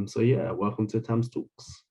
So yeah, welcome to Tam's Talks.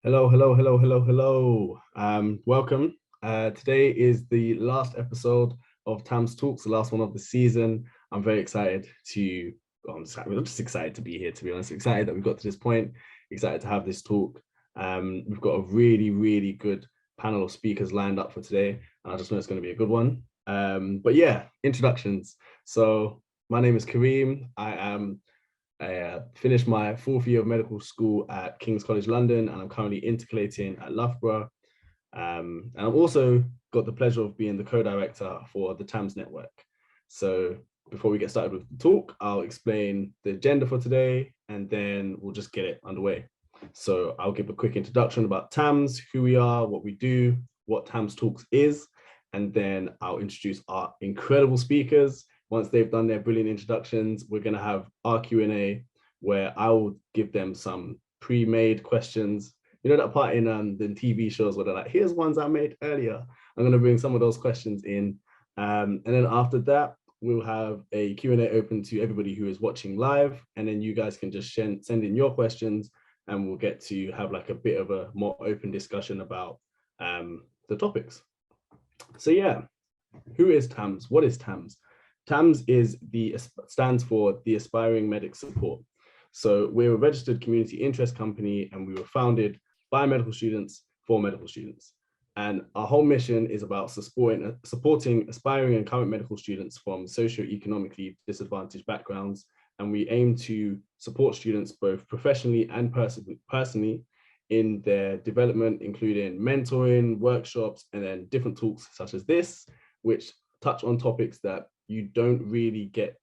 Hello. Welcome. Today is the last episode of Tam's Talks, the last one of the season. I'm very excited I'm just excited to be here, to be honest. Excited that we've got to this point, excited to have this talk. We've got a really good panel of speakers lined up for today, and I just know it's going to be a good one. But yeah, introductions. So my name is Kareem. I finished my 4th year of medical school at King's College London, and I'm currently intercalating at Loughborough. And I've also got the pleasure of being the co-director for the TAMS network. So before we get started with the talk, I'll explain the agenda for today, and then we'll just get it underway. So I'll give a quick introduction about TAMS, who we are, what we do, what TAMS Talks is, and then I'll introduce our incredible speakers. Once they've done their brilliant introductions, we're going to have our Q&A, where I will give them some pre-made questions. You know that part in the TV shows where they're like, here's ones I made earlier. I'm going to bring some of those questions in. And then after that, we'll have a Q&A open to everybody who is watching live. And then you guys can just send in your questions, and we'll get to have like a bit of a more open discussion about the topics. So yeah, who is TAMS? What is TAMS? TAMS stands for the Aspiring Medic Support. So we're a registered community interest company, and we were founded by medical students for medical students. And our whole mission is about supporting aspiring and current medical students from socioeconomically disadvantaged backgrounds. And we aim to support students both professionally and personally in their development, including mentoring, workshops, and then different talks such as this, which touch on topics that you don't really get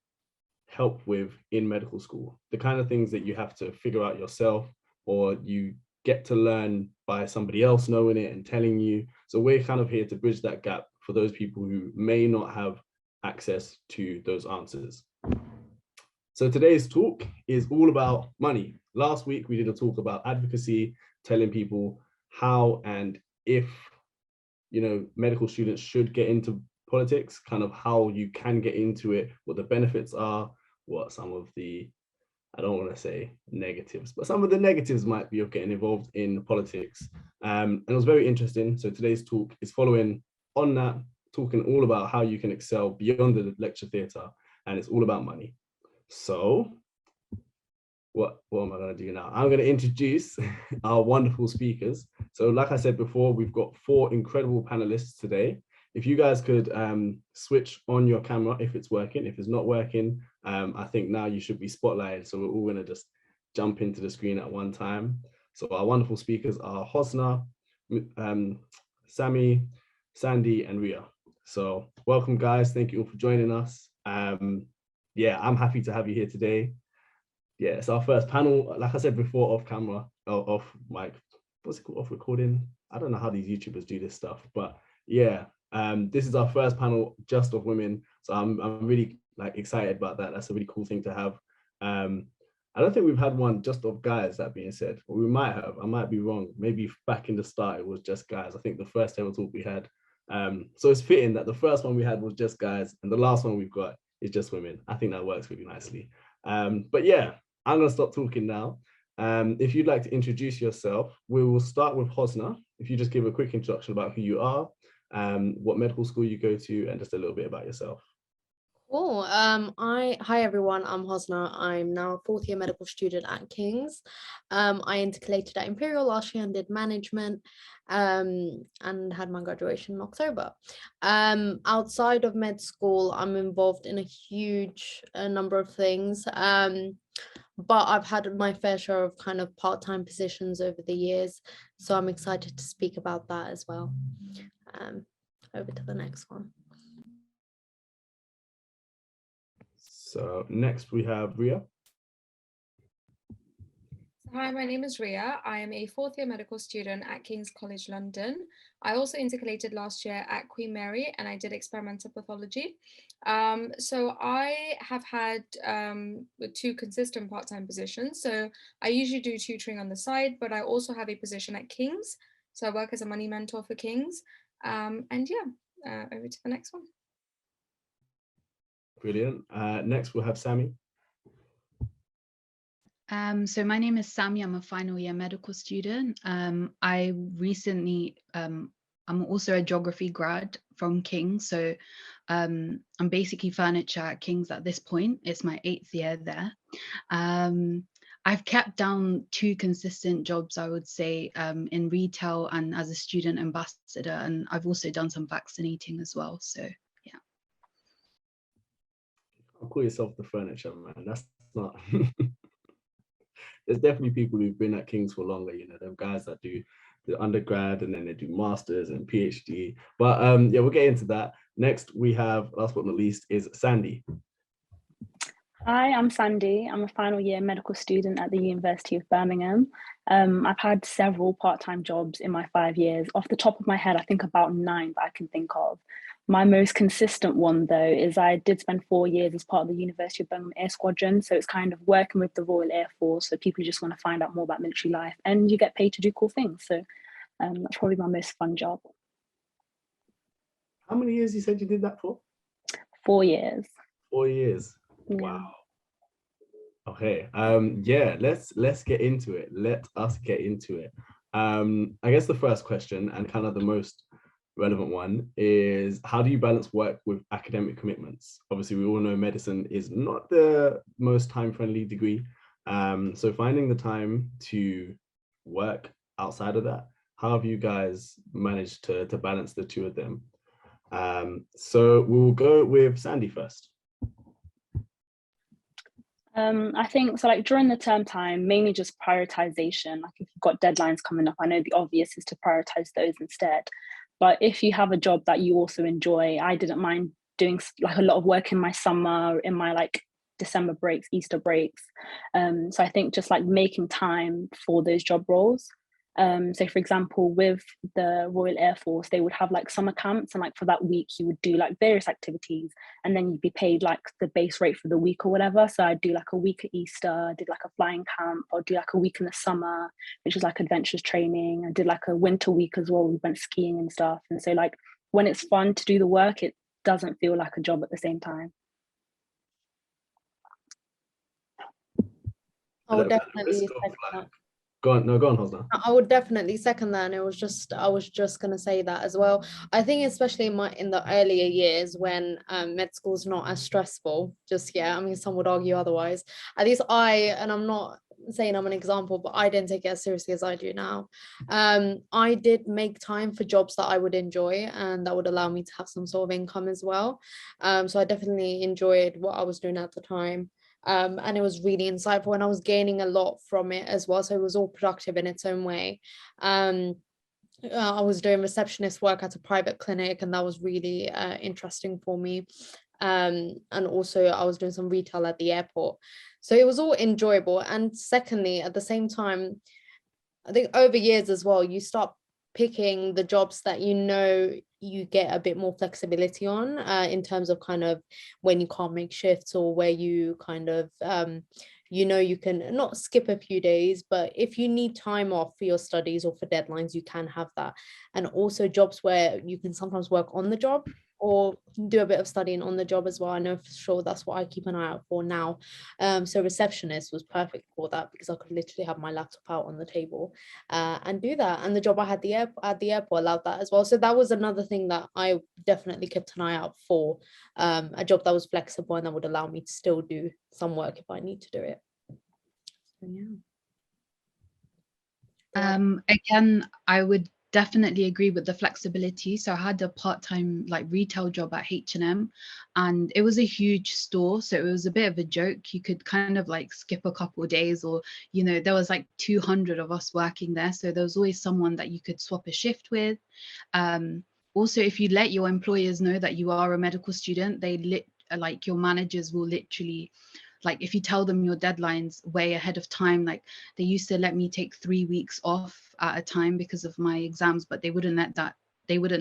help with in medical school. The kind of things that you have to figure out yourself, or you get to learn by somebody else knowing it and telling you. So we're kind of here to bridge that gap for those people who may not have access to those answers. So today's talk is all about money. last week we did a talk about advocacy, telling people how and if, medical students should get into politics, kind of how you can get into it, what the benefits are, what some of the, I don't want to say negatives, but some of the negatives might be of getting involved in politics. And it was very interesting. So today's talk is following on that, talking all about how you can excel beyond the lecture theatre, and it's all about money. So what am I going to do now? I'm going to introduce our wonderful speakers. So like I said before, we've got 4 incredible panelists today. If you guys could switch on your camera if it's working. If it's not working, I think now you should be spotlighted. So we're all going to just jump into the screen at one time. So our wonderful speakers are Hosna, Sammy, Sandy, and Ria. So welcome, guys. Thank you all for joining us. Yeah, I'm happy to have you here today. Yeah, it's our first panel. Like I said before, off camera, off mic, what's it called, off recording? I don't know how these YouTubers do this stuff, but yeah, this is our first panel just of women. So I'm really excited about that. That's a really cool thing to have. I don't think we've had one just of guys, that being said, or we might have. I might be wrong. Maybe back in the start it was just guys. I think the first table talk we had. So it's fitting that the first one we had was just guys and the last one we've got is just women. I think that works really nicely. But yeah, I'm going to stop talking now. If you'd like to introduce yourself, we will start with Hosna. If you just give a quick introduction about who you are, what medical school you go to, and just a little bit about yourself. Cool. Hi everyone, I'm Hosna. I'm now a 4th year medical student at King's. I intercalated at Imperial last year and did management, and had my graduation in October. Outside of med school, I'm involved in a huge number of things. But I've had my fair share of kind of part-time positions over the years, so I'm excited to speak about that as well. Over to the next one. So next we have Ria. Hi, my name is Ria. I am a 4th year medical student at King's College London. I also intercalated last year at Queen Mary and I did experimental pathology. So I have had 2 consistent part-time positions. So I usually do tutoring on the side, but I also have a position at King's. So I work as a money mentor for King's. And yeah, over to the next one. Brilliant. Next we'll have Sammy. So my name is Sammy. I'm a final year medical student. I recently, I'm also a geography grad from King's. So I'm basically furniture at King's at this point. It's my 8th year there. I've kept down 2 consistent jobs, I would say, in retail and as a student ambassador. And I've also done some vaccinating as well. So yeah. I'll call yourself the furniture man. That's not. There's definitely people who've been at King's for longer, them guys that do the undergrad and then they do masters and PhD. But yeah, we'll get into that. Next we have, last but not least, is Sandy. Hi, I'm Sandy. I'm a final year medical student at the University of Birmingham. I've had several part-time jobs in my 5 years. Off the top of my head, I think about 9 that I can think of. My most consistent one, though, is I did spend 4 years as part of the University of Birmingham Air Squadron. So it's kind of working with the Royal Air Force. So people who just want to find out more about military life and you get paid to do cool things. So that's probably my most fun job. How many years you said you did that for? 4 years. 4 years. Yeah. Wow. Okay. Yeah, let's get into it. Let us get into it. I guess the first question and kind of the most relevant one is, how do you balance work with academic commitments? Obviously, we all know medicine is not the most time-friendly degree. So finding the time to work outside of that, how have you guys managed to balance the 2 of them? So we'll go with Sandy first. I think so, like during the term time, mainly just prioritization. Like if you've got deadlines coming up, I know the obvious is to prioritize those instead. But if you have a job that you also enjoy, I didn't mind doing like a lot of work in my summer, in my like December breaks, Easter breaks. So I think just like making time for those job roles. So for example, with the Royal Air Force, they would have like summer camps, and like for that week you would do like various activities, and then you'd be paid like the base rate for the week or whatever. So I'd do like a week at Easter, did like a flying camp, or do like a week in the summer, which is like adventures training. I did like a winter week as well. We went skiing and stuff. And so like when it's fun to do the work, it doesn't feel like a job at the same time. I would At the definitely risk of, second that. go on, Hosna. I would definitely second that, and I was just gonna say that as well. I think especially in the earlier years when med school's not as stressful just yet. I mean, some would argue otherwise. At least and I'm not saying I'm an example, but I didn't take it as seriously as I do now. I did make time for jobs that I would enjoy and that would allow me to have some sort of income as well. So I definitely enjoyed what I was doing at the time. And it was really insightful, and I was gaining a lot from it as well. So it was all productive in its own way. I was doing receptionist work at a private clinic, and that was really interesting for me. And also I was doing some retail at the airport. So it was all enjoyable. And secondly, at the same time, I think over years as well, you start picking the jobs that you get a bit more flexibility on, in terms of kind of when you can't make shifts, or where you kind of you can not skip a few days, but if you need time off for your studies or for deadlines, you can have that. And also jobs where you can sometimes work on the job or do a bit of studying on the job as well. I know for sure that's what I keep an eye out for now. So receptionist was perfect for that, because I could literally have my laptop out on the table and do that. And the job I had at the airport allowed that as well. So that was another thing that I definitely kept an eye out for, a job that was flexible and that would allow me to still do some work if I need to do it. So yeah. Again, I would definitely agree with the flexibility. So I had a part-time like retail job at H&M, and it was a huge store, so it was a bit of a joke. You could kind of like skip a couple of days, or there was like 200 of us working there, so there was always someone that you could swap a shift with. Also, if you let your employers know that you are a medical student, like your managers will literally, like if you tell them your deadlines way ahead of time, like they used to let me take 3 weeks off at a time because of my exams, but they wouldn't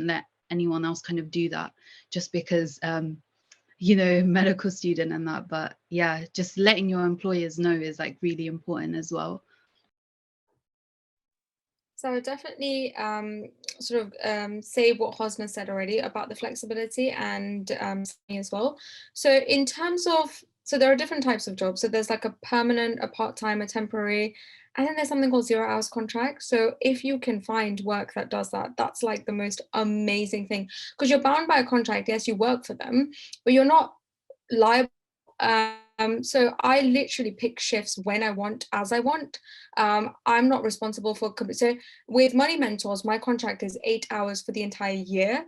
let anyone else kind of do that, just because medical student and that. But yeah, just letting your employers know is like really important as well. So I would definitely say what Hosna said already about the flexibility, and me as well. So in terms of, so there are different types of jobs. So there's like a permanent, a part-time, a temporary, and then there's something called 0 hours contract. So if you can find work that does that, that's like the most amazing thing, because you're bound by a contract. Yes, you work for them, but you're not liable. So I literally pick shifts when I want, as I want. I'm not responsible for, so with Money Mentors, my contract is 8 hours for the entire year.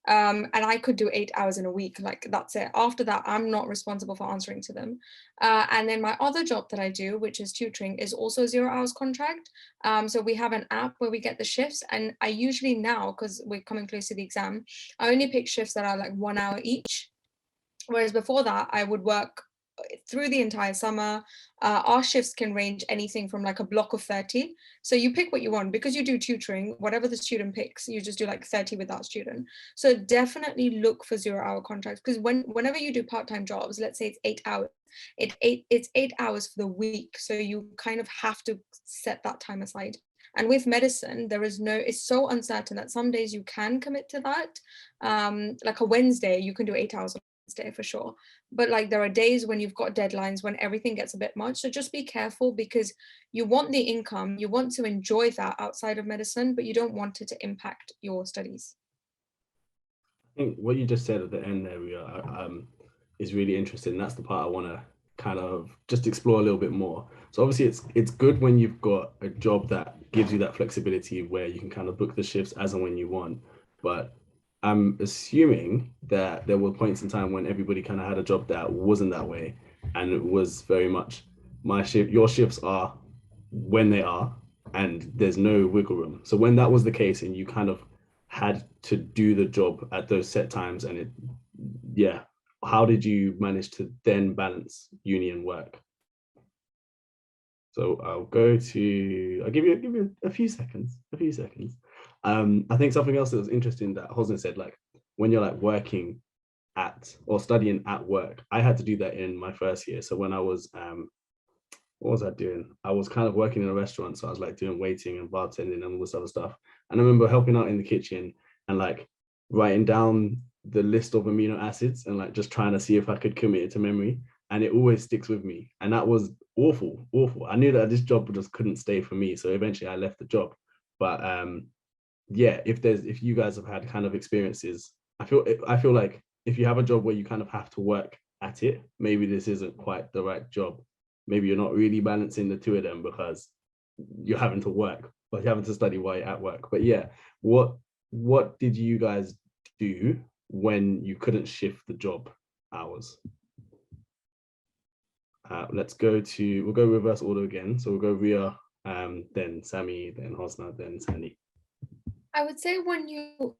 And I could do 8 hours in a week, like that's it. After that, I'm not responsible for answering to them. And then my other job that I do, which is tutoring, is also a 0 hours contract. So we have an app where we get the shifts, and I usually now, because we're coming close to the exam, I only pick shifts that are like 1 hour each. Whereas before that, I would work through the entire summer. Our shifts can range anything from like a block of 30. So you pick what you want, because you do tutoring, whatever the student picks, you just do like 30 with that student. So definitely look for 0 hour contracts, because whenever you do part-time jobs, let's say it's 8 hours, it's 8 hours for the week. So you kind of have to set that time aside. And with medicine, it's so uncertain that some days you can commit to that. Like a Wednesday, you can do 8 hours Wednesday for sure. But like there are days when you've got deadlines, when everything gets a bit much. So just be careful, because you want the income, you want to enjoy that outside of medicine, but you don't want it to impact your studies. I think what you just said at the end there, Ria, is really interesting. That's the part I want to kind of just explore a little bit more. So obviously it's good when you've got a job that gives you that flexibility where you can kind of book the shifts as and when you want. But I'm assuming that there were points in time when everybody kind of had a job that wasn't that way, and it was very much my shift, your shifts are when they are, and there's no wiggle room. So when that was the case and you kind of had to do the job at those set times, and how did you manage to then balance uni and work? So I'll give you a few seconds. I think something else that was interesting that Hosni said, like when you're like working at or studying at work, I had to do that in my first year. So when I was what was I doing? I was kind of working in a restaurant, so I was like doing waiting and bartending and all this other stuff. And I remember helping out in the kitchen and like writing down the list of amino acids and like just trying to see if I could commit it to memory. And it always sticks with me. And that was awful, awful. I knew that this job just couldn't stay for me. So eventually I left the job. But yeah, if you guys have had kind of experiences, I feel like if you have a job where you kind of have to work at it, maybe this isn't quite the right job. Maybe you're not really balancing the two of them because you're having to work, but you're having to study while you're at work. But yeah, what did you guys do when you couldn't shift the job hours? We'll go reverse order again. So we'll go Ria, then Sammy, then Hosna, then Sandy. I would say when you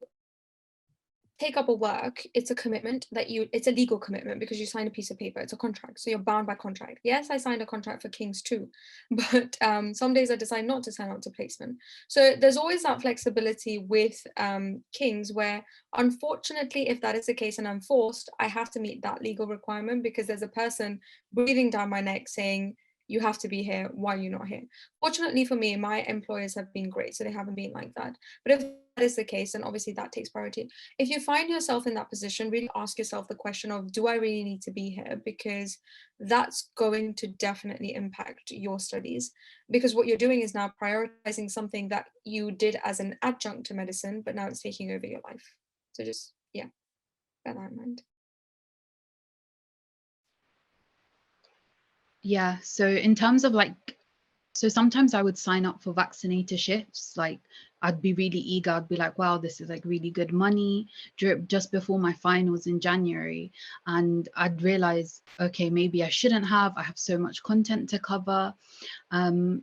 take up a work, it's a commitment it's a legal commitment because you sign a piece of paper, it's a contract, so you're bound by contract. Yes, I signed a contract for Kings too, but some days I decide not to sign up to placement. So there's always that flexibility with Kings where, unfortunately, if that is the case and I'm forced, I have to meet that legal requirement because there's a person breathing down my neck saying, you have to be here, why are you not here? Fortunately for me, my employers have been great, so they haven't been like that. But if that is the case, then obviously that takes priority. If you find yourself in that position, really ask yourself the question of, do I really need to be here? Because that's going to definitely impact your studies. Because what you're doing is now prioritizing something that you did as an adjunct to medicine, but now it's taking over your life. So just, yeah, bear that in mind. Yeah, so in terms of so sometimes I would sign up for vaccinator shifts. Like I'd be really eager. I'd be like, wow, this is like really good money just before my finals in January. And I'd realize, okay, maybe I shouldn't have. I have so much content to cover.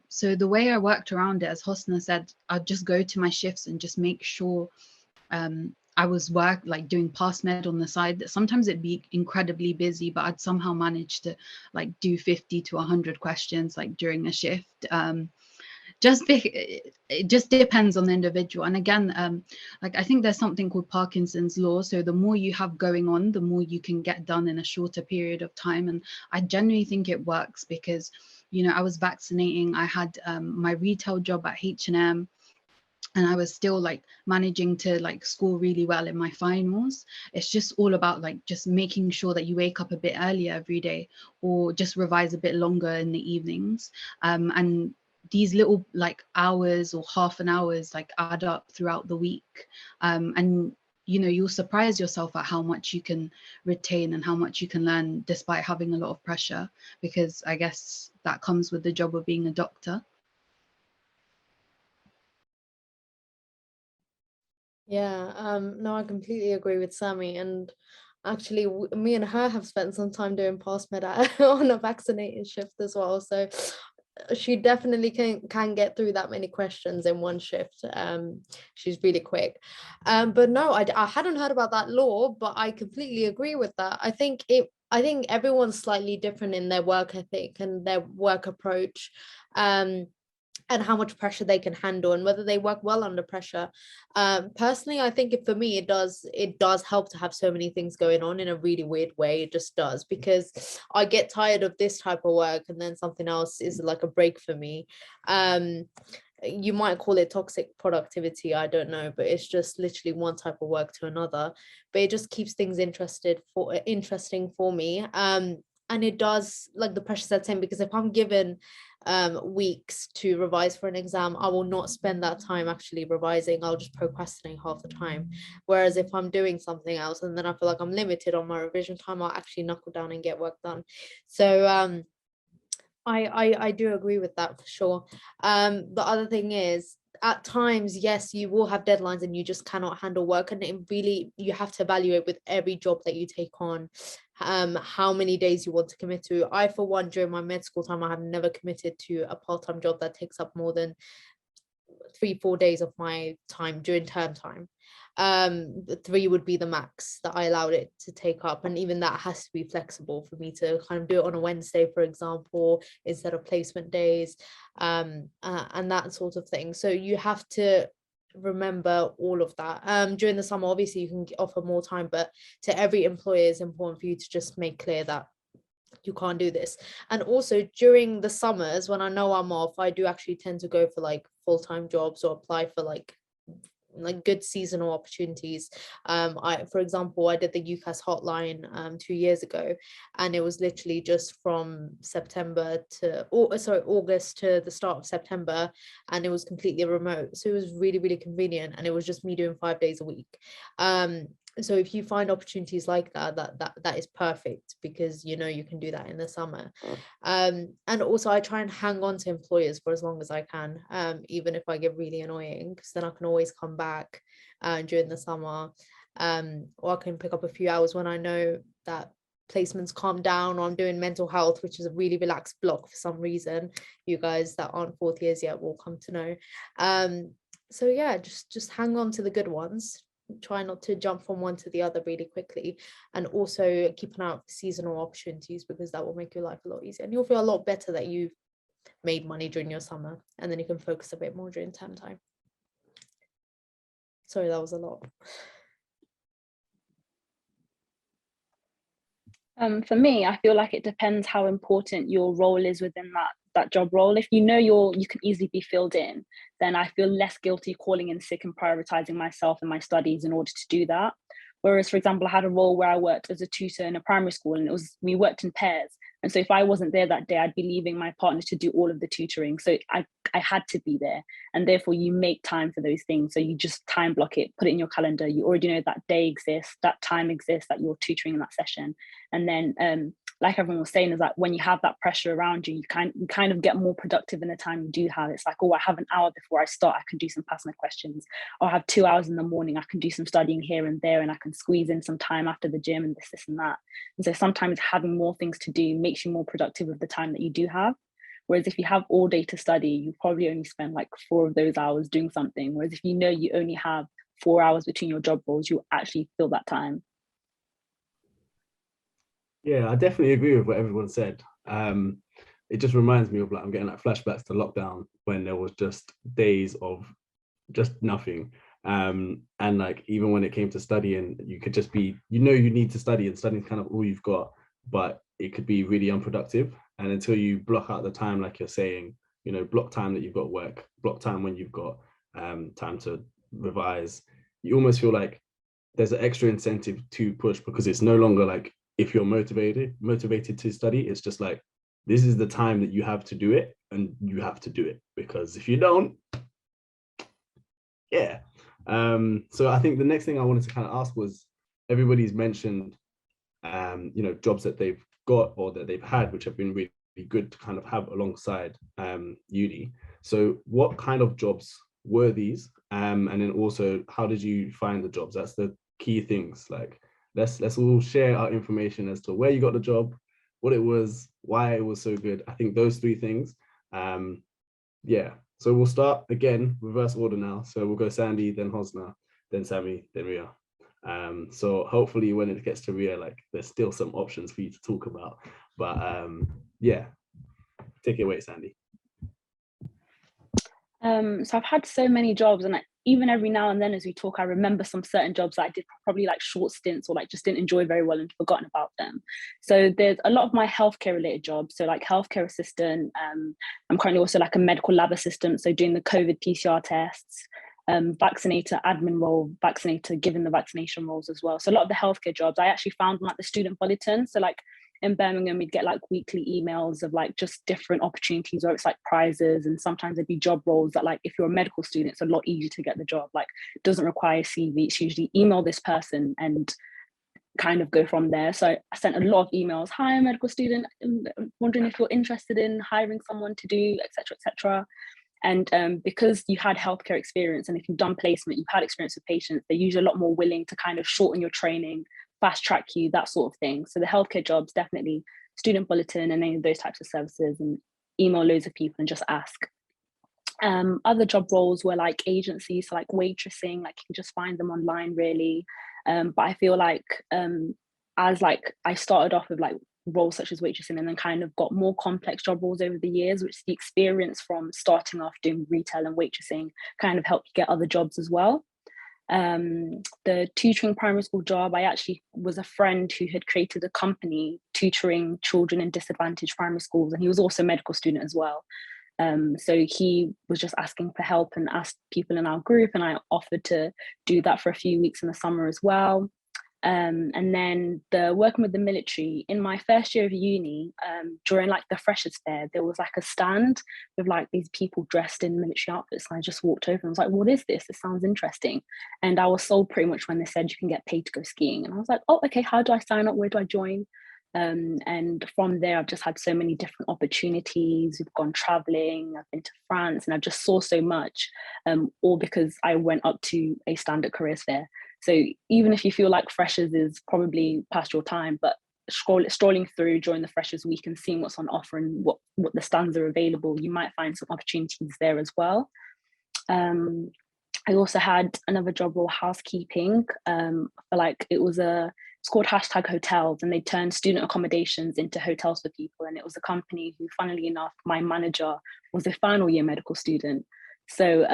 So the way I worked around it, as Hosna said, I'd just go to my shifts and just make sure I was doing past med on the side. Sometimes it'd be incredibly busy, but I'd somehow manage to like do 50 to 100 questions like during a shift. It just depends on the individual. And again, like I think there's something called Parkinson's law. So the more you have going on, the more you can get done in a shorter period of time. And I genuinely think it works because, you know, I was vaccinating. I had my retail job at H&M. And I was still like managing to like score really well in my finals. It's just all about like just making sure that you wake up a bit earlier every day or just revise a bit longer in the evenings. And these little like hours or half an hours like add up throughout the week. And you know, you'll surprise yourself at how much you can retain and how much you can learn despite having a lot of pressure, because I guess that comes with the job of being a doctor. Yeah, no, I completely agree with Sammy. And actually, me and her have spent some time doing past med on a vaccinated shift as well. So she definitely can get through that many questions in one shift. She's really quick. But no, I hadn't heard about that law, but I completely agree with that. I think everyone's slightly different in their work ethic and their work approach. And how much pressure they can handle and whether they work well under pressure. Personally, I think for me, it does help to have so many things going on in a really weird way. It just does, because I get tired of this type of work and then something else is like a break for me. You might call it toxic productivity, I don't know, but it's just literally one type of work to another. But it just keeps things interesting for me. And it does, like, the pressure sets in, because if I'm given weeks to revise for an exam, I will not spend that time actually revising. I'll just procrastinate half the time. Whereas if I'm doing something else and then I feel like I'm limited on my revision time, I'll actually knuckle down and get work done. So I do agree with that for sure. The other thing is, at times, yes, you will have deadlines and you just cannot handle work, and it really, you have to evaluate with every job that you take on how many days you want to commit to. I, for one, during my med school time, I have never committed to a part-time job that takes up more than 3-4 days of my time during term time. The 3 would be the max that I allowed it to take up, and even that has to be flexible for me to kind of do it on a Wednesday, for example, instead of placement days, and that sort of thing. So you have to remember all of that. During the summer, obviously you can offer more time, but to every employer, it's important for you to just make clear that you can't do this. And also during the summers, when I know I'm off, I do actually tend to go for like full-time jobs or apply for like good seasonal opportunities. For example, I did the UCAS hotline 2 years ago, and it was literally just from August to the start of September, and it was completely remote, so it was really, really convenient, and it was just me doing 5 days a week. So if you find opportunities like that is perfect, because you know you can do that in the summer. And also I try and hang on to employers for as long as I can, even if I get really annoying, because then I can always come back during the summer, or I can pick up a few hours when I know that placements calm down, or I'm doing mental health, which is a really relaxed block for some reason. You guys that aren't 4th years yet will come to know. So yeah, just hang on to the good ones. Try not to jump from one to the other really quickly, and also keep an eye out for seasonal opportunities, because that will make your life a lot easier, and you'll feel a lot better that you've made money during your summer, and then you can focus a bit more during term time. Sorry, that was a lot. For me, I feel like it depends how important your role is within that job role. If you know you can easily be filled in, then I feel less guilty calling in sick and prioritizing myself and my studies in order to do that. Whereas, for example, I had a role where I worked as a tutor in a primary school, and we worked in pairs. And so if I wasn't there that day, I'd be leaving my partner to do all of the tutoring. So I had to be there, and therefore you make time for those things. So you just time block it, put it in your calendar. You already know that day exists, that time exists, that you're tutoring in that session. And then like everyone was saying, is that when you have that pressure around you, you kind of get more productive in the time you do have. It's like, oh, I have an hour before I start, I can do some personal questions, or I have 2 hours in the morning, I can do some studying here and there, and I can squeeze in some time after the gym and this and that. And so sometimes having more things to do makes you more productive with the time that you do have. Whereas if you have all day to study, you probably only spend like 4 of those hours doing something. Whereas if you know you only have 4 hours between your job roles, you'll actually fill that time. Yeah, I definitely agree with what everyone said. It just reminds me of like, I'm getting like flashbacks to lockdown when there was just days of just nothing. And like, even when it came to studying, you could just be, you need to study, and studying kind of all you've got, but it could be really unproductive. And until you block out the time, like you're saying, block time that you've got work, block time when you've got time to revise, you almost feel like there's an extra incentive to push, because it's no longer like, if you're motivated to study, it's just like, this is the time that you have to do it, and you have to do it, because if you don't, yeah. So I think the next thing I wanted to kind of ask was, everybody's mentioned jobs that they've got or that they've had, which have been really good to kind of have alongside uni. So what kind of jobs were these, and then also, how did you find the jobs? That's the key things. Like, let's all share our information as to where you got the job, what it was, why it was so good. I think those 3 things. Yeah, so we'll start again, reverse order now. So we'll go Sandy, then Hosna, then Sammy, then Ria. So hopefully when it gets to Ria, like, there's still some options for you to talk about. But yeah, take it away, Sandy. So I've had so many jobs, and even every now and then as we talk, I remember some certain jobs that I did probably like short stints, or like just didn't enjoy very well and forgotten about them. So there's a lot of my healthcare related jobs. So like healthcare assistant, I'm currently also like a medical lab assistant, so doing the COVID PCR tests, vaccinator admin role, vaccinator giving the vaccination roles as well. So a lot of the healthcare jobs I actually found on like the student bulletin. So like in Birmingham, we'd get like weekly emails of like just different opportunities, where it's like prizes, and sometimes there'd be job roles that, like, if you're a medical student, it's a lot easier to get the job. Like, it doesn't require a CV. It's usually email this person and kind of go from there. So I sent a lot of emails. Hi, I'm a medical student. I'm wondering if you're interested in hiring someone to do, etc., etc. And because you had healthcare experience, and if you've done placement, you've had experience with patients, they're usually a lot more willing to kind of shorten your training, fast track you, that sort of thing. So the healthcare jobs, definitely student bulletin and any of those types of services, and email loads of people and just ask. Other job roles were like agencies, so like waitressing, like you can just find them online really. But I feel like as like I started off with like roles such as waitressing and then kind of got more complex job roles over the years, which the experience from starting off doing retail and waitressing kind of helped you get other jobs as well. The tutoring primary school job, I actually was a friend who had created a company tutoring children in disadvantaged primary schools, and he was also a medical student as well. So he was just asking for help and asked people in our group, and I offered to do that for a few weeks in the summer as well. And then the working with the military in my first year of uni, during like the freshers fair, there was like a stand with like these people dressed in military outfits, and I just walked over and was like, what is this? This sounds interesting. And I was sold pretty much when they said you can get paid to go skiing, and I was like, oh, okay, how do I sign up? Where do I join? And from there, I've just had so many different opportunities. We've gone traveling, I've been to France, and I just saw so much, all because I went up to a standard careers fair. So even if you feel like freshers is probably past your time, but strolling through during the freshers week and seeing what's on offer and what the stands are available, you might find some opportunities there as well. I also had another job role, housekeeping. For like it's called #hotels, and they turned student accommodations into hotels for people. And it was a company who, funnily enough, my manager was a final year medical student. So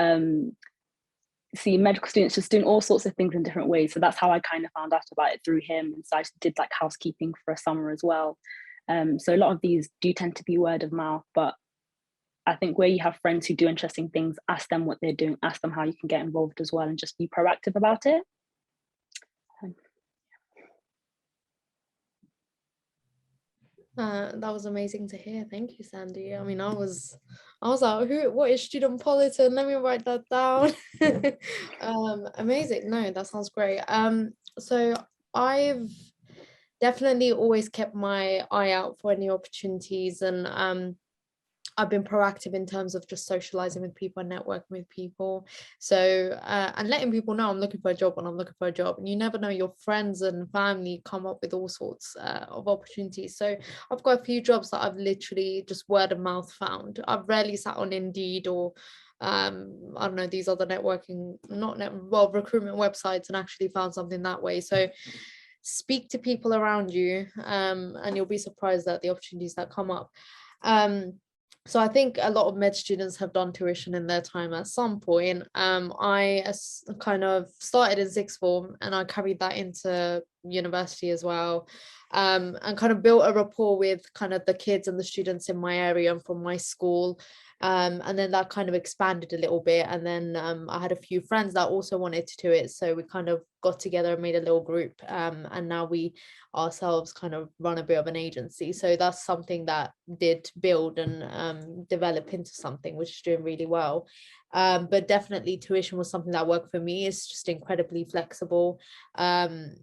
see, medical students just doing all sorts of things in different ways. So that's how I kind of found out about it, through him. And so I did like housekeeping for a summer as well. So a lot of these do tend to be word of mouth, but I think where you have friends who do interesting things, ask them what they're doing, ask them how you can get involved as well, and just be proactive about it. That was amazing to hear. Thank you, Sandy. I mean, I was like, what is student policy? Let me write that down. Amazing. No, that sounds great. So I've definitely always kept my eye out for any opportunities, and I've been proactive in terms of just socializing with people and networking with people. So, and letting people know I'm looking for a job when I'm looking for a job. And you never know, your friends and family come up with all sorts of opportunities. So I've got a few jobs that I've literally just word of mouth found. I've rarely sat on Indeed or I don't know, these other recruitment websites and actually found something that way. So speak to people around you, and you'll be surprised at the opportunities that come up. So I think a lot of med students have done tuition in their time at some point. I kind of started in sixth form, and I carried that into university as well, and kind of built a rapport with kind of the kids and the students in my area and from my school. And then that kind of expanded a little bit, and then I had a few friends that also wanted to do it, so we kind of got together and made a little group, and now we ourselves kind of run a bit of an agency. So that's something that did build and develop into something which is doing really well. But definitely tuition was something that worked for me. It's just incredibly flexible. The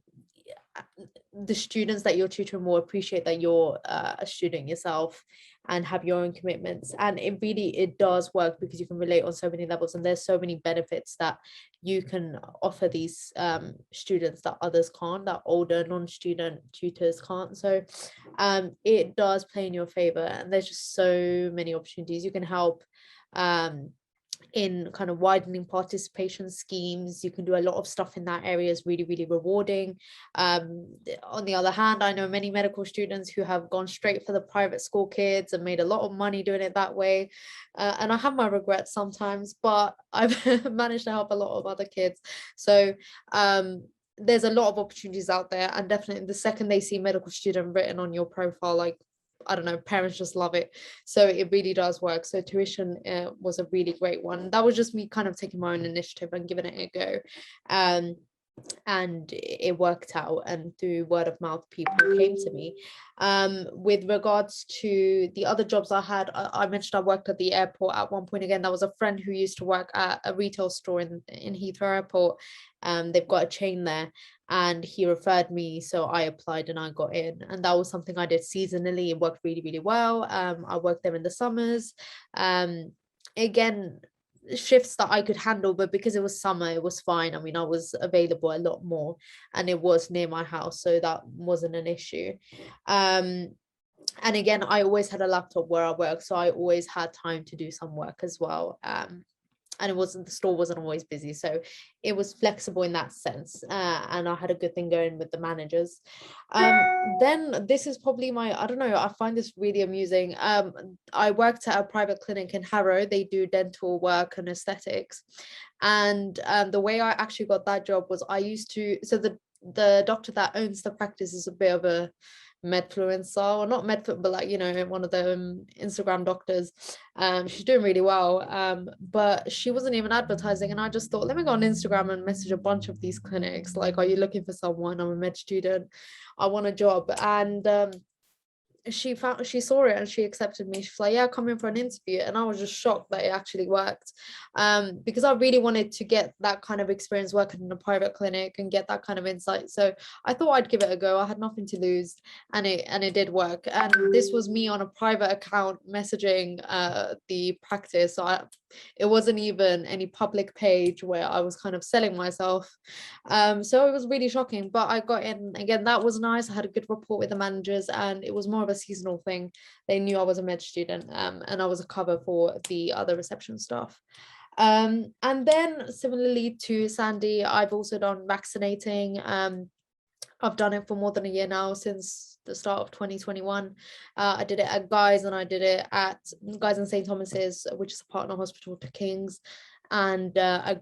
students that you're tutoring will appreciate that you're a student yourself and have your own commitments, and it does work because you can relate on so many levels, and there's so many benefits that you can offer these students that others can't, that older non-student tutors can't. So it does play in your favor, and there's just so many opportunities you can help in kind of widening participation schemes. You can do a lot of stuff in that area. Is really, really rewarding. On the other hand, I know many medical students who have gone straight for the private school kids and made a lot of money doing it that way, and I have my regrets sometimes, but I've managed to help a lot of other kids. So there's a lot of opportunities out there, and definitely the second they see medical student written on your profile, like, I don't know, parents just love it. So it really does work. So tuition was a really great one. That was just me kind of taking my own initiative and giving it a go. And it worked out, and through word of mouth people came to me. With regards to the other jobs I had, I mentioned I worked at the airport at one point. Again, that was a friend who used to work at a retail store in Heathrow Airport. They've got a chain there, and he referred me, so I applied and I got in, and that was something I did seasonally. It worked really, really well. I worked there in the summers. Again, shifts that I could handle, but because it was summer, it was fine. I mean, I was available a lot more, and it was near my house, so that wasn't an issue. And again, I always had a laptop where I work, so I always had time to do some work as well. And the store wasn't always busy, so it was flexible in that sense, and I had a good thing going with the managers. Then this is probably I don't know, I find this really amusing. I worked at a private clinic in Harrow. They do dental work and aesthetics, and the way I actually got that job was so the doctor that owns the practice is a bit of a medfluencer, or not medflu, but like, you know, one of the Instagram doctors. She's doing really well, but she wasn't even advertising, and I just thought, let me go on Instagram and message a bunch of these clinics, like, are you looking for someone? I'm a med student, I want a job. And she saw it and she accepted me. She's like, yeah, come in for an interview. And I was just shocked that it actually worked, because I really wanted to get that kind of experience working in a private clinic and get that kind of insight. So I thought I'd give it a go. I had nothing to lose, and it did work. And this was me on a private account messaging the practice. So it wasn't even any public page where I was kind of selling myself. So it was really shocking, but I got in. Again, that was nice. I had a good rapport with the managers, and it was more of a seasonal thing. They knew I was a med student, and I was a cover for the other reception staff. And then similarly to Sandy, I've also done vaccinating. I've done it for more than a year now, since the start of 2021. I did it at Guy's, and I did it at Guy's and St. Thomas's, which is a partner hospital to King's, and a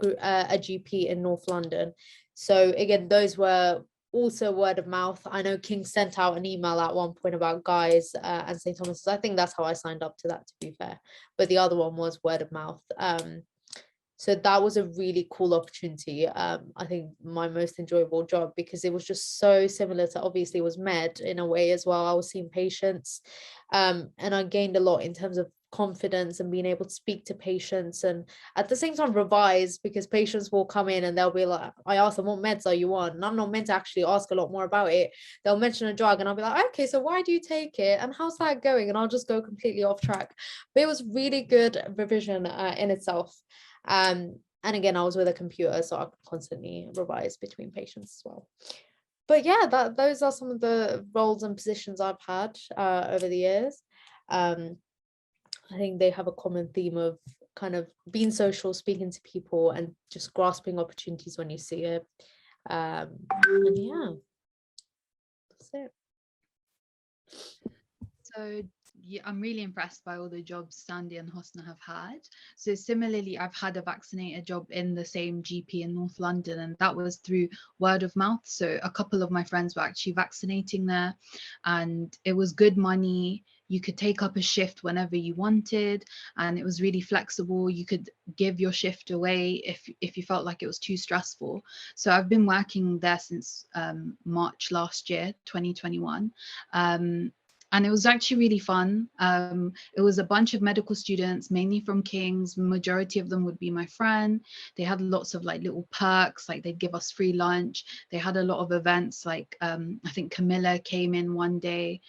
GP in North London. So again, those were also word of mouth. I know King sent out an email at one point about Guy's and St. Thomas's. I think that's how I signed up to that, to be fair. But the other one was word of mouth. So that was a really cool opportunity. I think my most enjoyable job, because it was just so similar to, obviously it was med in a way as well. I was seeing patients, and I gained a lot in terms of confidence and being able to speak to patients, and at the same time revise, because patients will come in and they'll be like, I ask them, what meds are you on? And I'm not meant to actually ask a lot more about it. They'll mention a drug and I'll be like, okay, so why do you take it and how's that going? And I'll just go completely off track. But it was really good revision in itself. And again, I was with a computer, so I could constantly revise between patients as well. But yeah, those are some of the roles and positions I've had over the years. I think they have a common theme of kind of being social, speaking to people, and just grasping opportunities when you see it. And yeah, that's it. So yeah, I'm really impressed by all the jobs Sandy and Hosna have had. So similarly, I've had a vaccinator job in the same GP in North London, and that was through word of mouth. So a couple of my friends were actually vaccinating there, and it was good money. You could take up a shift whenever you wanted, and it was really flexible. You could give your shift away if you felt like it was too stressful. So I've been working there since March last year, 2021. And it was actually really fun. It was a bunch of medical students, mainly from King's. Majority of them would be my friend. They had lots of like little perks, like they'd give us free lunch. They had a lot of events, like I think Camilla came in one day,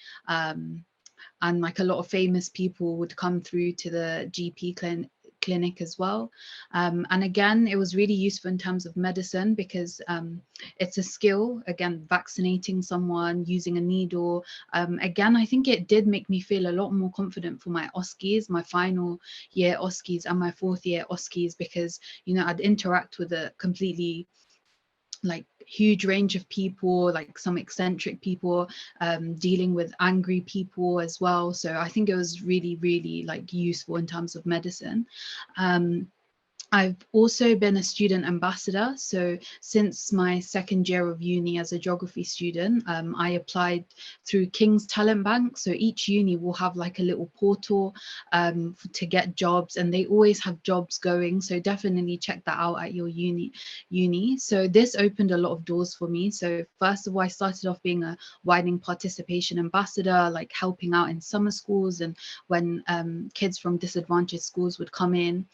and like a lot of famous people would come through to the GP clinic as well. And again, it was really useful in terms of medicine, because it's a skill. Again, vaccinating someone, using a needle. Again, I think it did make me feel a lot more confident for my OSCEs, my final year OSCEs and my fourth year OSCEs, because, you know, I'd interact with a completely like huge range of people, like some eccentric people, dealing with angry people as well. So I think it was really, really like useful in terms of medicine. I've also been a student ambassador. So since my second year of uni as a geography student, I applied through King's Talent Bank. So each uni will have like a little portal to get jobs, and they always have jobs going. So definitely check that out at your uni. So this opened a lot of doors for me. So first of all, I started off being a widening participation ambassador, like helping out in summer schools, and when kids from disadvantaged schools would come in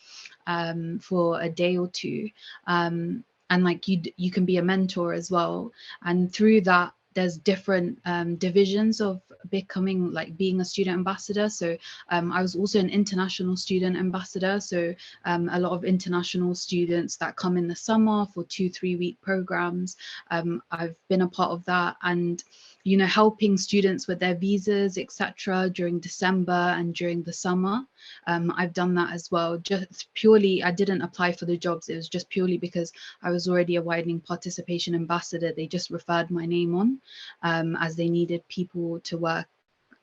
for a day or two, and like you can be a mentor as well. And through that, there's different divisions of being a student ambassador. So I was also an international student ambassador. So a lot of international students that come in the summer for 2-3 week programs. I've been a part of that. And you know, helping students with their visas, etc., during December and during the summer. I've done that as well. Just purely, I didn't apply for the jobs. It was just purely because I was already a widening participation ambassador. They just referred my name on, as they needed people to work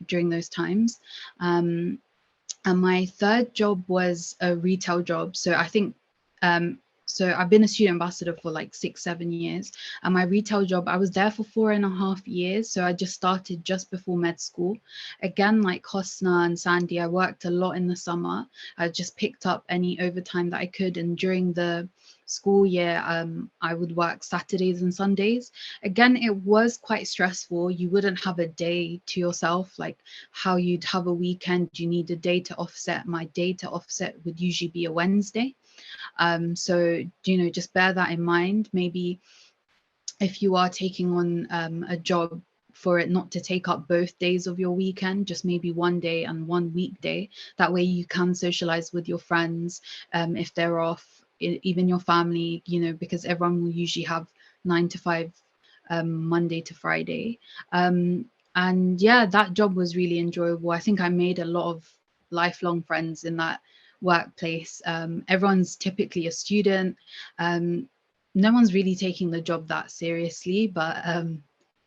during those times. And my third job was a retail job. So I think, so I've been a student ambassador for like 6-7 years, and my retail job, I was there for 4.5 years. So I just started just before med school. Again, like Hosna and Sandy, I worked a lot in the summer. I just picked up any overtime that I could. And during the school year, I would work Saturdays and Sundays. Again, it was quite stressful. You wouldn't have a day to yourself, like how you'd have a weekend, you need a day to offset. My day to offset would usually be a Wednesday. So, you know, just bear that in mind. Maybe if you are taking on a job, for it not to take up both days of your weekend, just maybe one day and one weekday. That way you can socialize with your friends if they're off, even your family, you know, because everyone will usually have 9 to 5 Monday to Friday. And yeah, that job was really enjoyable. I think I made a lot of lifelong friends in that workplace. Everyone's typically a student. No one's really taking the job that seriously, but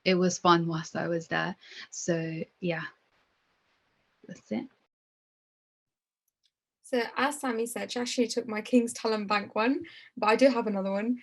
it was fun whilst I was there. So yeah, that's it. So as Sammy said, she actually took my King's Talent Bank one, but I do have another one.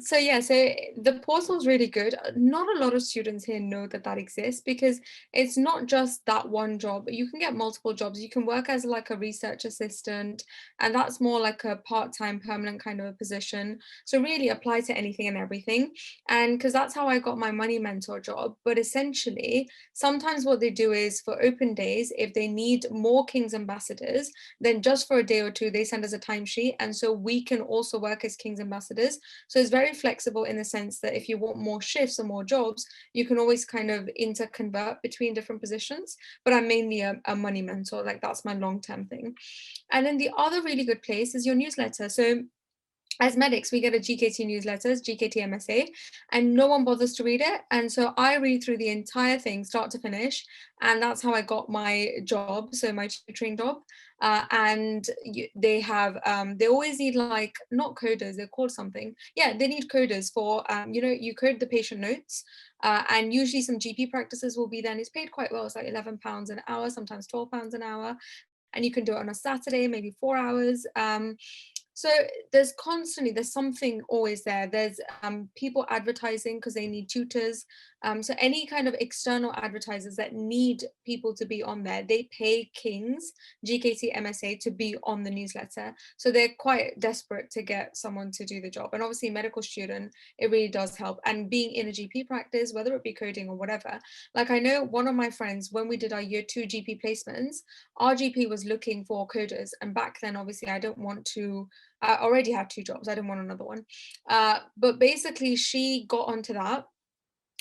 So yeah, so the portal is really good. Not a lot of students here know that that exists, because it's not just that one job. You can get multiple jobs. You can work as like a research assistant, and that's more like a part-time permanent kind of a position. So really apply to anything and everything. And because that's how I got my money mentor job. But essentially, sometimes what they do is for open days, if they need more King's ambassadors, then just for a day or two, they send us a timesheet. And so we can also work as King's ambassadors. So it's very flexible in the sense that if you want more shifts or more jobs, you can always kind of interconvert between different positions. But I'm mainly a money mentor, like that's my long-term thing. And then the other really good place is your newsletter. So as medics, we get a GKT newsletters, GKT MSA, and no one bothers to read it. And so I read through the entire thing, start to finish. And that's how I got my job, so my tutoring job. They have, they always need like, not coders, they're called something. Yeah, they need coders for, you know, you code the patient notes. And usually some GP practices will be there, and it's paid quite well. It's like £11 an hour, sometimes £12 an hour. And you can do it on a Saturday, maybe 4 hours. So there's something always there. There's people advertising because they need tutors. So any kind of external advertisers that need people to be on there, they pay King's GKT MSA to be on the newsletter. So they're quite desperate to get someone to do the job. And obviously medical student, it really does help. And being in a GP practice, whether it be coding or whatever, like I know one of my friends, when we did our year 2 GP placements, our GP was looking for coders. And back then, obviously, I already had 2 jobs. I didn't want another one. But basically, she got onto that.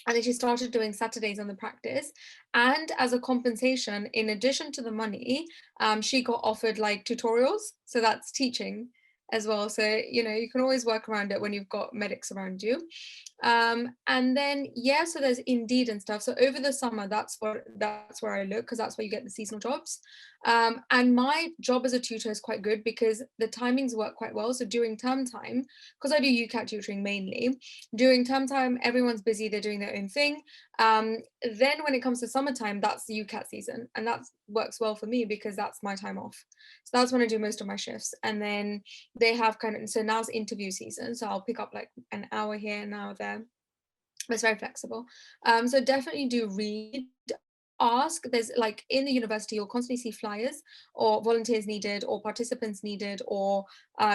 And then she started doing Saturdays on the practice. And as a compensation, in addition to the money, she got offered like tutorials. So that's teaching as well. So, you know, you can always work around it when you've got medics around you. And then, yeah, so there's Indeed and stuff. So over the summer, that's where I look, because that's where you get the seasonal jobs. And my job as a tutor is quite good because the timings work quite well. So during term time, because I do UCAT tutoring mainly, during term time, everyone's busy, they're doing their own thing. Then when it comes to summertime, that's the UCAT season. And that works well for me because that's my time off. So that's when I do most of my shifts. And then they have so now it's interview season. So I'll pick up like an hour here, an hour there. It's very flexible. So definitely do read. Ask. There's like in the university, you'll constantly see flyers or volunteers needed or participants needed, or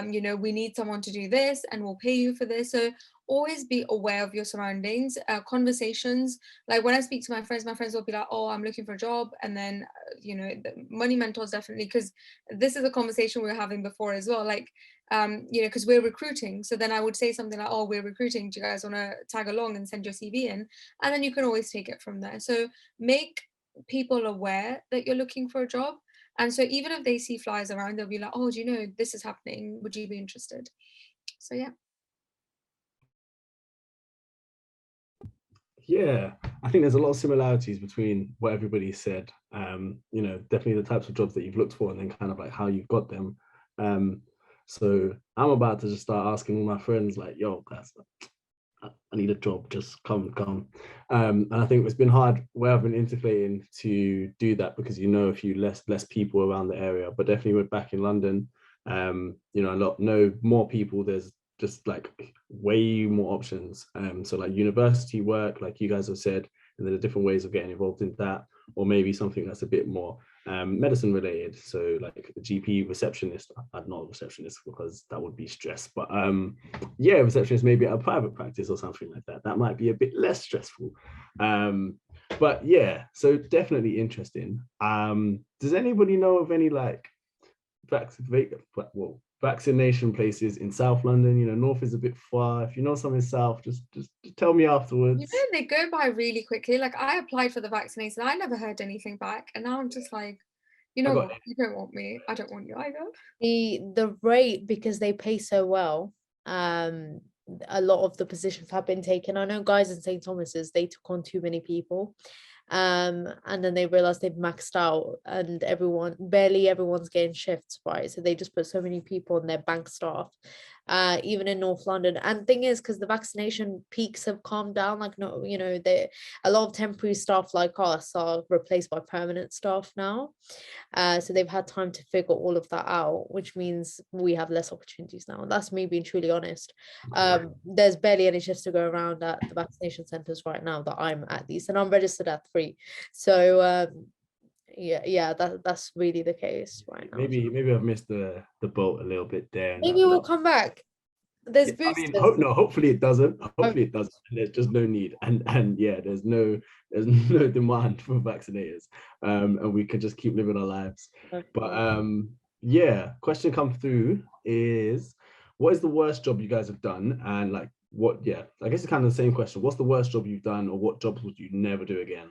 you know, we need someone to do this and we'll pay you for this. So always be aware of your surroundings. Conversations, like when I speak to my friends will be like, oh, I'm looking for a job. And then you know, the money mentors, definitely, because this is a conversation we were having before as well, like you know, because we're recruiting. So then I would say something like, oh, we're recruiting, do you guys want to tag along and send your CV in? And then you can always take it from there. So make people aware that you're looking for a job. And so even if they see flyers around, they'll be like, oh, do you know this is happening, would you be interested? So yeah. Yeah, I think there's a lot of similarities between what everybody said. Definitely the types of jobs that you've looked for and then kind of like how you've got them. So I'm about to just start asking all my friends like, yo, guys, I need a job, just come. And I think it's been hard where I've been integrating to do that because a few less people around the area, but definitely we're back in London. Know more people. There's just like way more options. So like university work, like you guys have said, and there are different ways of getting involved in that, or maybe something that's a bit more medicine related. So like a GP receptionist. I'm not a receptionist because that would be stress, but yeah, receptionist maybe at a private practice or something like that. That might be a bit less stressful. But yeah, so definitely interesting. Does anybody know of any like vaccination places in South London? North is a bit far. If you know something south, just tell me afterwards. They go by really quickly. Like I applied for the vaccination, I never heard anything back, and now I'm just like, you know what? You don't want me. I don't want you either. The rate, because they pay so well, a lot of the positions have been taken. I know guys in St. Thomas's, they took on too many people. And then they realized they've maxed out and barely everyone's getting shifts, right? So they just put so many people on their bank staff, even in North London. And thing is, because the vaccination peaks have calmed down, like, no, a lot of temporary staff like us are replaced by permanent staff now. So they've had time to figure all of that out, which means we have less opportunities now. That's me being truly honest. There's barely any shifts to go around at the vaccination centres right now that I'm at least, and I'm registered at 3. So yeah, that's really the case right now. Maybe I've missed the boat a little bit there. Maybe we'll come back. There's boosters. Hopefully it doesn't. Hopefully it doesn't. There's just no need, and yeah, there's no demand for vaccinators, and we can just keep living our lives. But yeah, question come through is, what is the worst job you guys have done, and like what? Yeah, I guess it's kind of the same question. What's the worst job you've done, or what jobs would you never do again?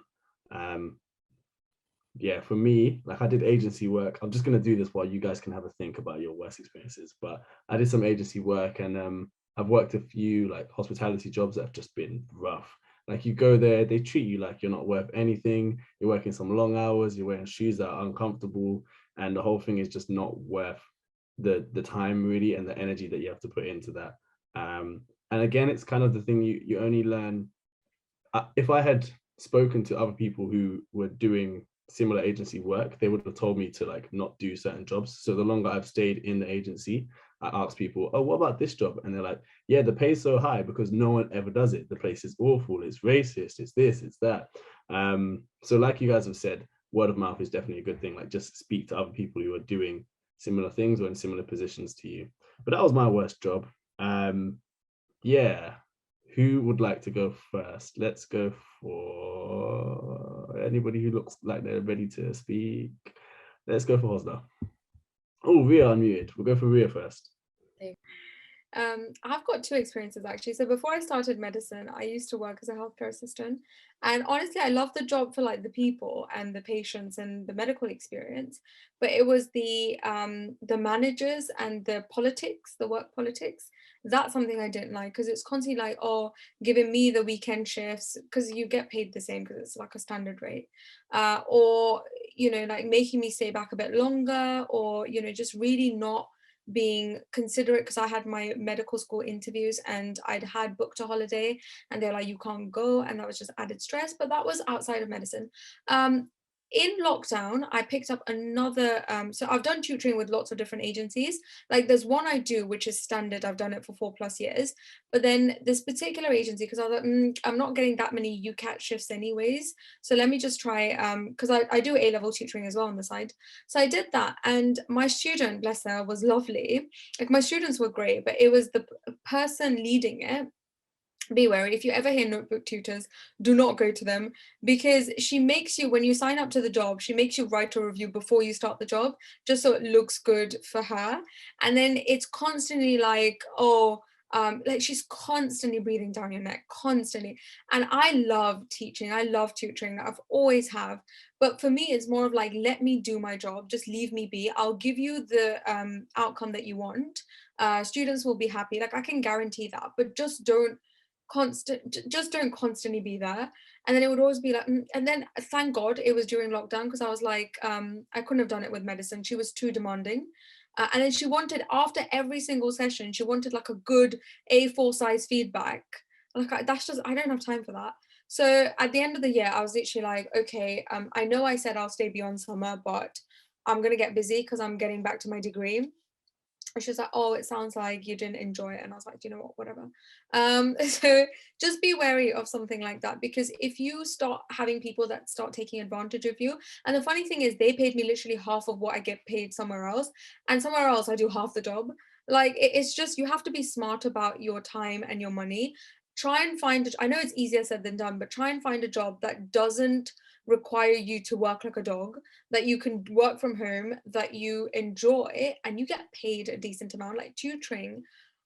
Yeah, for me, like I did agency work. I'm just gonna do this while you guys can have a think about your worst experiences. But I did some agency work, and I've worked a few like hospitality jobs that have just been rough. Like you go there, they treat you like you're not worth anything. You're working some long hours. You're wearing shoes that are uncomfortable, and the whole thing is just not worth the time really and the energy that you have to put into that. And again, it's kind of the thing you only learn. If I had spoken to other people who were doing similar agency work, they would have told me to like not do certain jobs. So the longer I've stayed in the agency, I ask people, oh, what about this job? And they're like, yeah, the pay's so high because no one ever does it. The place is awful, it's racist, it's this, it's that. So like you guys have said, word of mouth is definitely a good thing. Like just speak to other people who are doing similar things or in similar positions to you. But that was my worst job. Yeah. Who would like to go first? Let's go for anybody who looks like they're ready to speak. Let's go for Hosna. Oh, Ria unmuted. We'll go for Ria first. I've got 2 experiences actually. So before I started medicine, I used to work as a healthcare assistant, and honestly I love the job for like the people and the patients and the medical experience, but it was the managers and the politics, the work politics. That's something I didn't like, because it's constantly like, oh, giving me the weekend shifts because you get paid the same because it's like a standard rate, or like making me stay back a bit longer, or just really not being considerate, because I had my medical school interviews and I'd had booked a holiday and they're like, you can't go, and that was just added stress. But that was outside of medicine. In lockdown, I picked up another, so I've done tutoring with lots of different agencies. Like there's one I do, which is standard. I've done it for 4+ years. But then this particular agency, because I was like, I'm not getting that many UCAT shifts anyways. So let me just try, because I do A-level tutoring as well on the side. So I did that. And my student, bless her, was lovely. Like my students were great, but it was the person leading it. Be wary. If you ever hear notebook tutors, do not go to them, because she makes you, when you sign up to the job, she makes you write a review before you start the job, just so it looks good for her. And then it's constantly like, oh, like she's constantly breathing down your neck, constantly. And I love teaching, I love tutoring, I've always have. But for me, it's more of like, let me do my job, just leave me be. I'll give you the outcome that you want. Students will be happy, like I can guarantee that, but just don't just don't constantly be there. And then it would always be like, and then thank God it was during lockdown, because I was like, I couldn't have done it with medicine. She was too demanding. And then she wanted, after every single session, she wanted like a good A4 size feedback. Like that's just, I don't have time for that. So at the end of the year, I was literally like, okay, I know I said I'll stay beyond summer, but I'm going to get busy because I'm getting back to my degree. And she was like, oh, it sounds like you didn't enjoy it. And I was like, do you know what, whatever. So just be wary of something like that, because if you start having people that start taking advantage of you, and the funny thing is they paid me literally half of what I get paid somewhere else, and somewhere else I do half the job. Like it's just, you have to be smart about your time and your money. Try and find, I know it's easier said than done, but try and find a job that doesn't require you to work like a dog, that you can work from home, that you enjoy, and you get paid a decent amount. Like tutoring,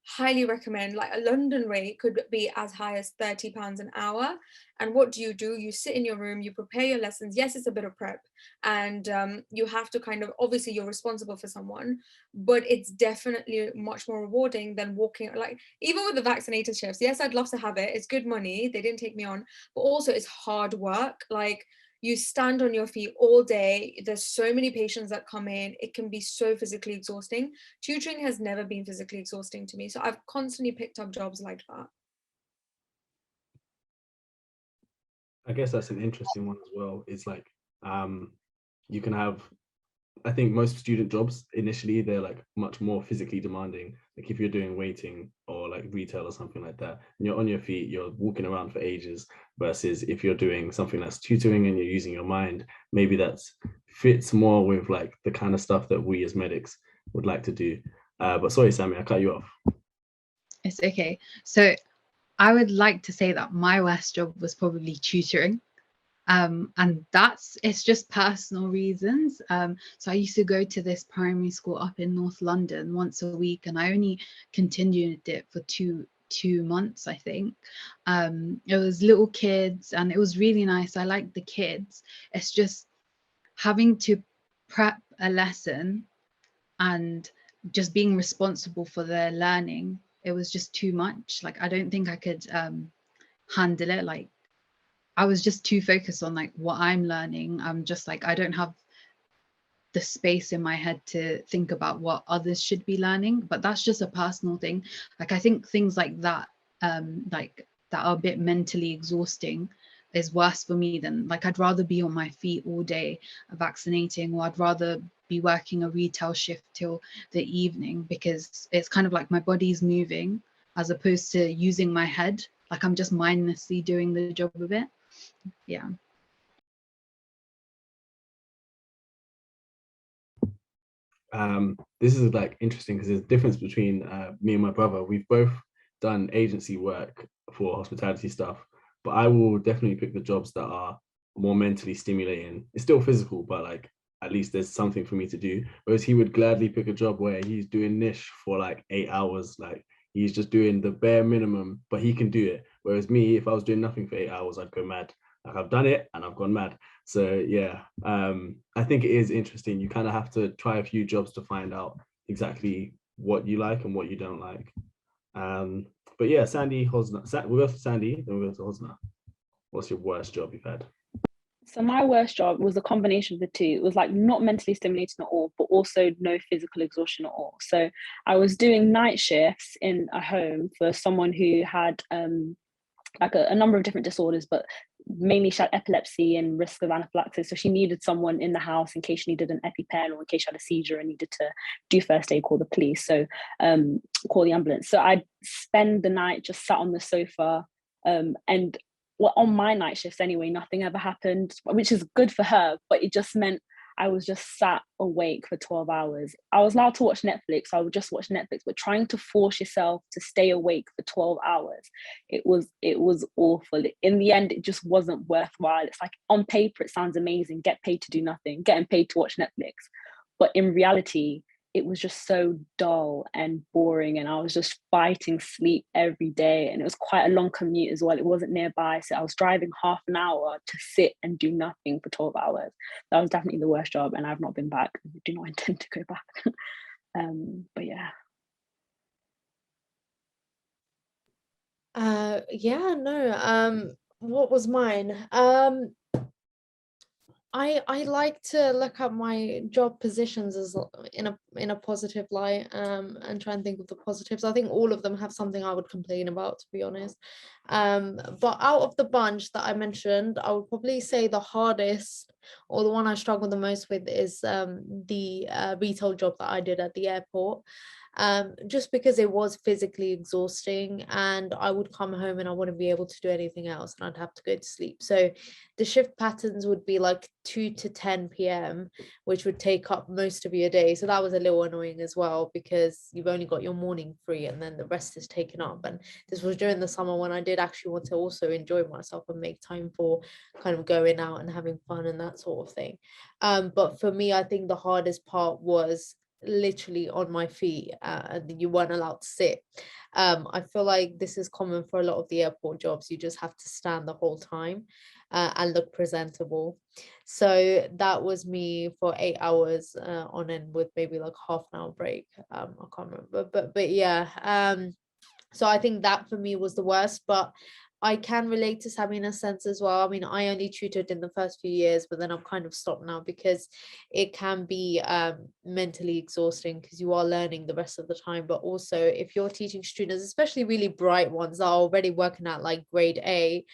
highly recommend. Like a London rate could be as high as £30 an hour. And what do? You sit in your room, you prepare your lessons. Yes, it's a bit of prep, and you have to kind of, obviously you're responsible for someone, but it's definitely much more rewarding than walking, like even with the vaccinated shifts. Yes, I'd love to have it, it's good money, they didn't take me on, but also it's hard work. Like you stand on your feet all day. There's so many patients that come in. It can be so physically exhausting. Tutoring has never been physically exhausting to me. So I've constantly picked up jobs like that. I guess that's an interesting one as well. Is like you can have, I think most student jobs initially they're like much more physically demanding. Like if you're doing waiting or like retail or something like that, and you're on your feet, you're walking around for ages, versus if you're doing something that's tutoring and you're using your mind, maybe that's fits more with like the kind of stuff that we as medics would like to do. But sorry, Sammy, I cut you off. It's okay. So I would like to say that my worst job was probably tutoring. And it's just personal reasons. So I used to go to this primary school up in North London once a week, and I only continued it for two months, I think. It was little kids and it was really nice. I liked the kids. It's just having to prep a lesson and just being responsible for their learning. It was just too much. Like I don't think I could handle it. Like I was just too focused on like what I'm learning. I'm just like, I don't have the space in my head to think about what others should be learning. But that's just a personal thing. Like I think things like that are a bit mentally exhausting is worse for me than, like, I'd rather be on my feet all day vaccinating, or I'd rather be working a retail shift till the evening, because it's kind of like my body's moving as opposed to using my head. Like I'm just mindlessly doing the job of it. Yeah. This is like interesting because there's a difference between me and my brother. We've both done agency work for hospitality stuff, but I will definitely pick the jobs that are more mentally stimulating. It's still physical, but like at least there's something for me to do. Whereas he would gladly pick a job where he's doing niche for like 8 hours, like he's just doing the bare minimum, but he can do it. Whereas me, if I was doing nothing for 8 hours, I'd go mad. Like I've done it and I've gone mad. So yeah, I think it is interesting. You kind of have to try a few jobs to find out exactly what you like and what you don't like. But yeah, Sandy, Hosna. We'll go for Sandy, then we'll go to Hosna. What's your worst job you've had? So my worst job was a combination of the two. It was like not mentally stimulating at all, but also no physical exhaustion at all. So I was doing night shifts in a home for someone who had like a number of different disorders, but mainly she had epilepsy and risk of anaphylaxis. So she needed someone in the house in case she needed an EpiPen, or in case she had a seizure and needed to do first aid, call the police. So call the ambulance. So I'd spend the night just sat on the sofa, and well, on my night shifts anyway, nothing ever happened, which is good for her, but it just meant I was just sat awake for 12 hours. I was allowed to watch Netflix, so I would just watch Netflix, but trying to force yourself to stay awake for 12 hours, it was awful. In the end, it just wasn't worthwhile. It's like on paper, it sounds amazing, get paid to do nothing, getting paid to watch Netflix. But in reality, it was just so dull and boring, and I was just fighting sleep every day, and it was quite a long commute as well. It wasn't nearby, so I was driving half an hour to sit and do nothing for 12 hours. That was definitely the worst job, and I've not been back. I do not intend to go back. But yeah. Yeah, no. What was mine? I like to look at my job positions as in a positive light, and try and think of the positives. I think all of them have something I would complain about, to be honest. But out of the bunch that I mentioned, I would probably say the hardest, or the one I struggle the most with, is the retail job that I did at the airport. Just because it was physically exhausting, and I would come home and I wouldn't be able to do anything else, and I'd have to go to sleep. So the shift patterns would be like 2 to 10 p.m., which would take up most of your day. So that was a little annoying as well, because you've only got your morning free and then the rest is taken up. And this was during the summer, when I did actually want to also enjoy myself and make time for kind of going out and having fun and that sort of thing. But for me, I think the hardest part was literally on my feet, and you weren't allowed to sit. I feel like this is common for a lot of the airport jobs. You just have to stand the whole time, and look presentable. So that was me for 8 hours on end, with maybe like half an hour break. I can't remember, but yeah. So I think that for me was the worst, but I can relate to Sammy in a sense as well. I mean, I only tutored in the first few years, but then I've kind of stopped now, because it can be mentally exhausting, because you are learning the rest of the time. But also, if you're teaching students, especially really bright ones that are already working at like grade A,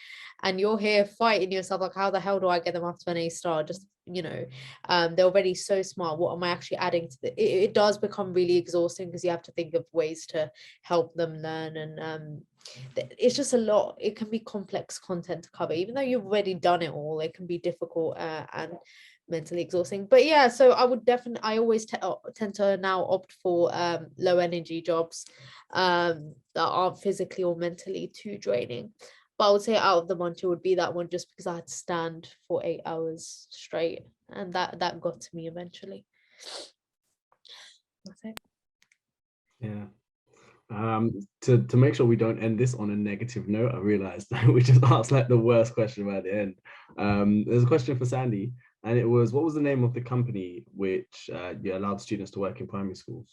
and you're here fighting yourself, like, how the hell do I get them up to an A star? Just, they're already so smart. What am I actually adding to it does become really exhausting, because you have to think of ways to help them learn. And it's just a lot. It can be complex content to cover, even though you've already done it all. It can be difficult, and mentally exhausting. But yeah, so I always tend to now opt for low energy jobs that aren't physically or mentally too draining. But I would say out of the bunch, it would be that one, just because I had to stand for 8 hours straight, and that got to me eventually. That's it. Yeah. To make sure we don't end this on a negative note, I realized that we just asked like the worst question right at the end. There's a question for Sandy, and it was, what was the name of the company which you allowed students to work in primary schools?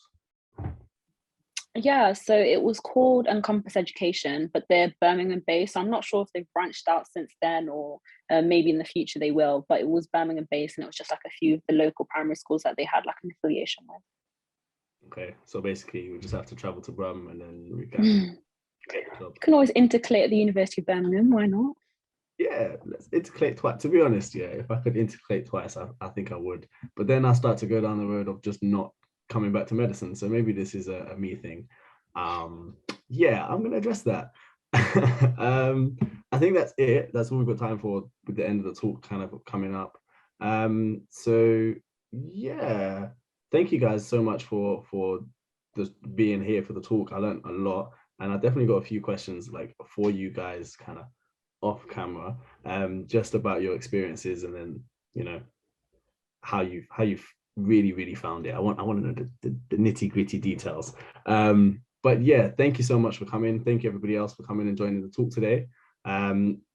Yeah, so it was called Encompass Education, but they're Birmingham based. So I'm not sure if they've branched out since then, or maybe in the future they will, but it was Birmingham based, and it was just like a few of the local primary schools that they had like an affiliation with. Okay, so basically we just have to travel to Brum, and then we can get the job. You can always intercalate at the University of Birmingham, why not? Yeah, let's intercalate twice. To be honest, yeah, if I could intercalate twice, I think I would. But then I start to go down the road of just not coming back to medicine. So maybe this is a me thing. Yeah, I'm gonna address that. I think that's it. That's all we've got time for, with the end of the talk kind of coming up. So yeah, thank you guys so much for just being here for the talk. I learned a lot, and I definitely got a few questions like for you guys kind of off camera, just about your experiences, and then how you've really found it. I want to know the nitty-gritty details. But yeah, thank you so much for coming. Thank you everybody else for coming and joining the talk today.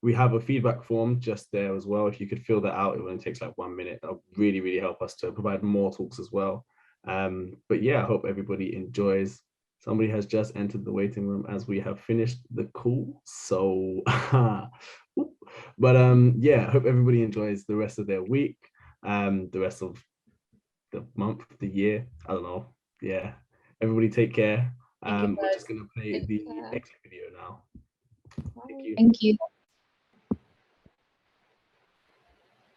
We have a feedback form just there as well. If you could fill that out, it only takes like 1 minute. That'll really help us to provide more talks as well. But yeah, I hope everybody enjoys. Somebody has just entered the waiting room as we have finished the call. So, but yeah, I hope everybody enjoys the rest of their week, the rest of the month, the year. I don't know. Yeah, everybody take care. We're just gonna play the exit video now. Thank you. Thank you.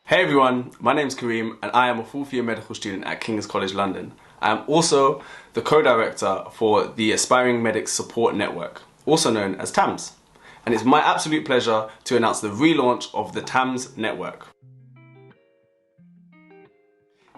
Hey everyone, my name is Kareem and I am a fourth year medical student at King's College London. I am also the co-director for the Aspiring Medics Support Network, also known as TAMS. And it's my absolute pleasure to announce the relaunch of the TAMS Network.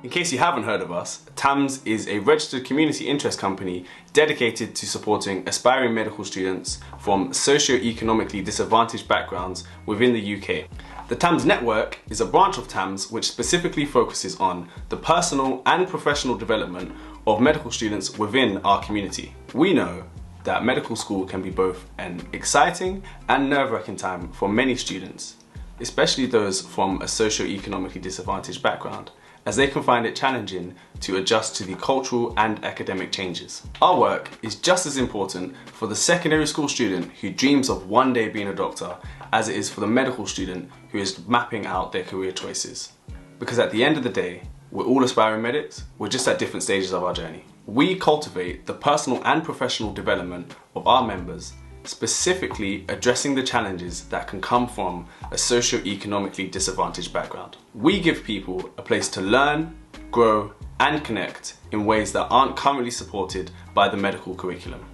In case you haven't heard of us, TAMS is a registered community interest company dedicated to supporting aspiring medical students from socio-economically disadvantaged backgrounds within the UK. The TAMS Network is a branch of TAMS which specifically focuses on the personal and professional development of medical students within our community. We know that medical school can be both an exciting and nerve-wracking time for many students, especially those from a socio-economically disadvantaged background. as they can find it challenging to adjust to the cultural and academic changes. Our work is just as important for the secondary school student who dreams of one day being a doctor as it is for the medical student who is mapping out their career choices. Because at the end of the day, we're all aspiring medics, we're just at different stages of our journey. We cultivate the personal and professional development of our members, specifically addressing the challenges that can come from a socio-economically disadvantaged background. We give people a place to learn, grow, and connect in ways that aren't currently supported by the medical curriculum.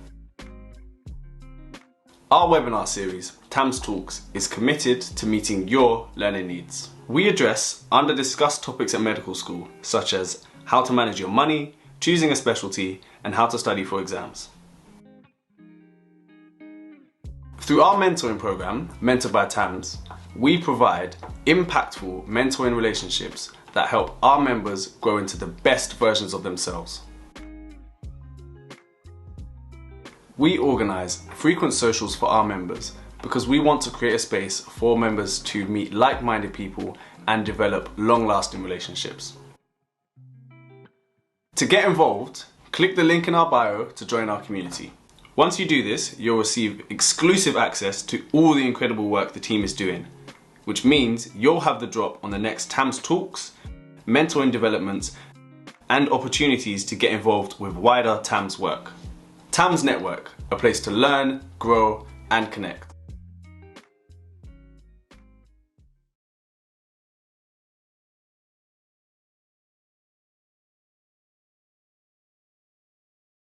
Our webinar series, TAMS Talks, is committed to meeting your learning needs. We address under-discussed topics at medical school, such as how to manage your money, choosing a specialty, and how to study for exams. Through our mentoring program, Mentored by TAMS, we provide impactful mentoring relationships that help our members grow into the best versions of themselves. We organise frequent socials for our members because we want to create a space for members to meet like-minded people and develop long-lasting relationships. To get involved, click the link in our bio to join our community. Once you do this, you'll receive exclusive access to all the incredible work the team is doing, which means you'll have the drop on the next TAMS Talks, mentoring developments, and opportunities to get involved with wider TAMS work. TAMS Network, a place to learn, grow, and connect.